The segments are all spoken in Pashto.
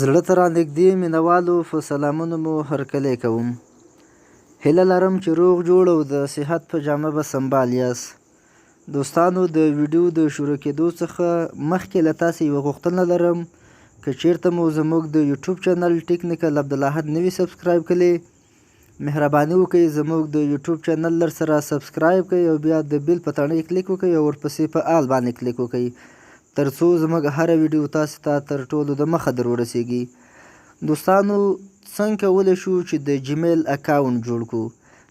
زړه ته رانږدې مینهوالو په سلامونه مو هرکلی کوم. هیله لرم چې روغ جوړ او د صحت په جامه به سنبال یاست. دوستانو، د ویډیو د شروع کېدو څخه مخکې له تاسې یوه غوښتنه لرم. که چیرته مو زموږ د یوټیوب چینل ټیکنیکل عبدالاحد نه وي سبسکرایب کړی، مهرباني وکړئ زموږ د یوټیوب چینل سره سبسکرایب کړئ او بیا د بیل په تڼۍ کلیک وکړئ او ورپسې په آل باندې کلیک وکړئ، تر څو زموږ هره ویډیو تاسو ته تر ټولو د مخه در ورسیږي. دوستانو، څنګه کولی شو چې د جیمیل اکاونټ جوړ کړو؟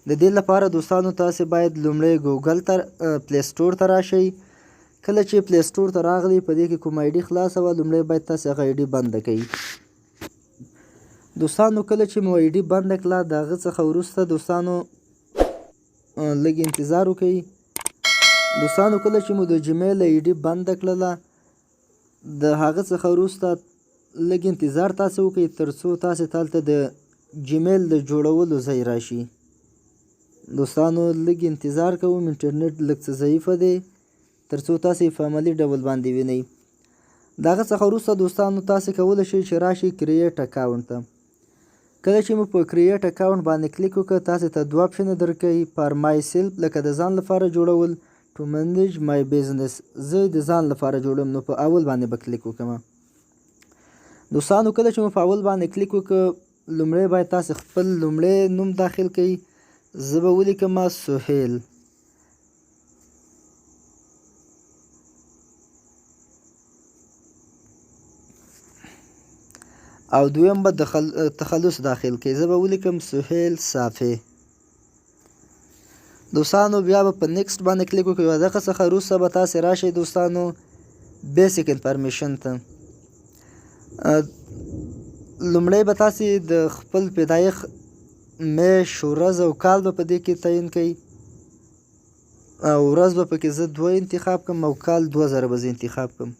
د دې لپاره دوستانو تاسې باید لومړی ګوګل ته پلی سټور ته راشئ. کله چې پلی سټور ته راغلئ، په دې کې کوم آی ډي خلاصه وه، لومړی باید تاسې هغه آی ډي بنده کړئ. دوستانو، کله چې مو آی ډي بنده کړه، د هغه څخه وروسته دوستانو لږ انتظار وکړئ. دوستانو، کله چې مو د جیمیل آی ډي بنده کړله، د هغه څخه وروسته لږ انتظار تاسې وکړئ تر څو تاسې ته هلته د جیمیل د جوړولو ځای راشي. دوستانو، لږ انتظار کوم، انټرنیټ لږ څه ضعیفه دی تر څو تاسې په عملي ډول باندې وینئ. د هغه څخه وروسته دوستانو تاسې کولی شئ چې راشئ کریټ اکاونټ ته. کله چې مو په کریټ اکاونټ باندې کلیک وکړه، تاسې ته دوه اپشنه درکوي: فار مای سیلف، لکه د ځان لپاره جوړول، ټو منیج مای بزنس، زه د ځان لپاره جوړم. نو په اول باندې به کلیک وکړم. دوستانو، کله چې مو په اول باندې کلیک وکړ، لومړی باید تاسې خپل لومړی نوم داخل کړئ. زه به ولیکم سهیل. او دویم به تخلص داخل کړئ. زه به ولیکم سهیل صافی. دوستانو، بیا به په نیکسټ باندې کلیک وکړئ. او دغه څخه وروسته به تاسې راشئ دوستانو بیسیک انفارمیشن ته. لومړی به تاسې د خپل پیدایښت میاشت، ورځ او کال به په دې کې تعین کړئ. او ورځ به پکې زه 2 انتخاب کړم او کال 2000 به زه انتخاب کړم.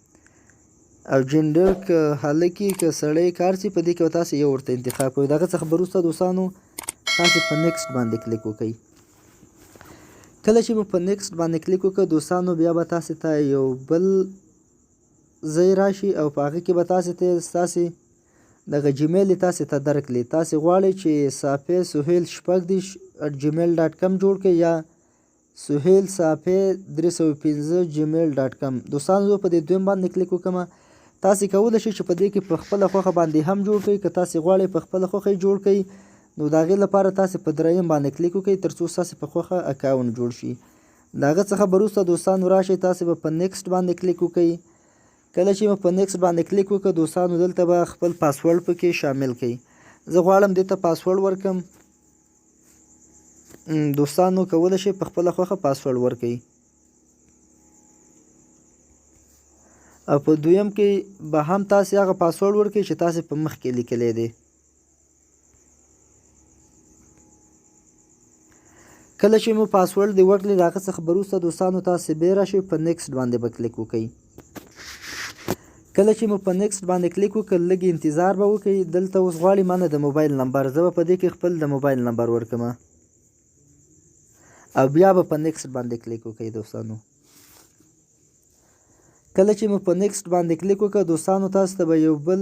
او جنډر که هلکي که سړی کار چې په دې کې به تاسې یو ورته انتخاب کوئ. د هغه څخه به وروسته دوستانو تاسې په نیکسټ باندې کلیک وکړئ. کله چې مو په نیکسټ باندې کلیک وکړ دوستانو، بیا به تاسې ته یو بل ځای راشي او په هغه کې به تاسې ته ستاسې دغه جیمیل یې تاسې ته درکړي. تاسې غواړئ چې صافی سهیل 6@gmail.com جوړ کړئ یا سهیل صافی 305 gmail.com. دوستانو، زه په دې دویم باندې کلیک وکړم. تاسې کولی شئ چې په دې کې په خپله خوښه باندې هم جوړ کړئ. که تاسې غواړئ په خپله خوښه یې جوړ کړئ، نو د هغې لپاره تاسې په دریم باندې کلیک وکړئ تر څو ستاسې په خوښه اکاونټ جوړ شي. د هغه څخه به وروسته دوستانو راشئ، تاسې به په نیکسټ باندې کلیک وکړئ. کله چې مو په نیکسټ باندې کلیک وکړه دوستانو، دلته به خپل پاسورډ پکې شامل کړئ. زه غواړم دې ته پاسورډ ورکړم. دوستانو، کولی شئ په خپله خوښه پاسورډ ورکړئ. او په دویم کې به هم تاسې هغه پاسورډ ورکړئ چې تاسې په مخ کې لیکلی دی. کله چې مو پاسورډ دی ورکړئ، د هغه څخه به وروسته دوستانو تاسې بیا راشئ په نیکسټ باندې به کلیک وکړئ. کله چې مو په نیکسټ باندې کلیک وکړ، لږ انتظار به وکړئ. دلته اوس غواړي مانه د موبایل نمبر. زه به په دې کې خپل د موبایل نمبر ورکړم او بیا به په نیکسټ باندې کلیک وکړئ. دوستانو، کله چې مو په نیکسټ باندې کلیک وکړ دوستانو، تاسو ته به یو بل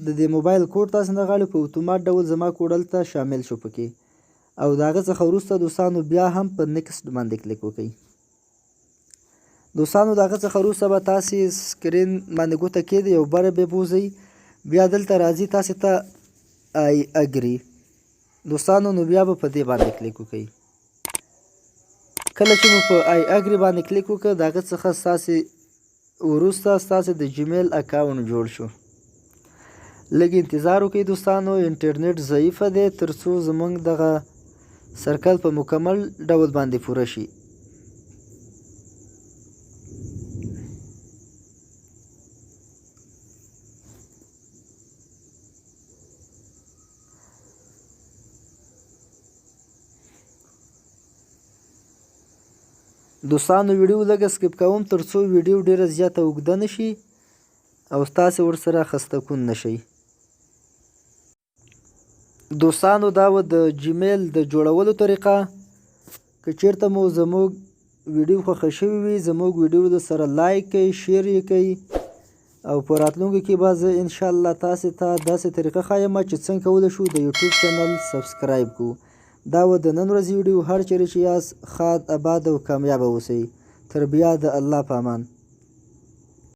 د دې موبایل کوډ تاسو نه غواړي، په اتومات ډول زما کوډ هلته شامل شو پکې. او د هغه څخه وروسته دوستانو بیا هم په نیکسټ باندې کلیک وکړئ. دوستانو، د هغه څخه وروسته به تاسې سکرین باندې ګوته کېږدئ او بره به بوځئ. بیا دلته راځي تاسې ته آی اګري. دوستانو، نو بیا به په دې باندې کلیک وکړئ. کله چې مو په آی اګري باندې کلیک وکړ، د هغه څخه ستاسې وروسته ستاسې د جیمیل اکاونټ جوړ شو. لږ انتظار وکړئ دوستانو، انټرنیټ ضعیفه دی تر څو زموږ دغه سرکل په مکمل ډول باندې پوره شي. دوستانو، ویډیو لږه سکیپ کوم تر څو ویډیو ډیره زیاته اوږده نه شي او تاسې ورسره خسته کون نه شئ. دوستانو، دا و د جیمیل د جوړولو طریقه. که چیرته مو زموږ ویډیو خوښه شوې وي، زموږ ویډیو د سره لایک کړئ، شیر یې کړئ او په راتلونکي کې به زه انشاءالله تاسې ته داسې طریقه ښایم چې څنګه کولی شو د یوټیوب چینل سبسکرایب کړو. دا و د نن ورځې ویډیو. هر چیرې چې یاست ښاد، اباد او کامیابه اوسئ. تر بیا د الله په امان.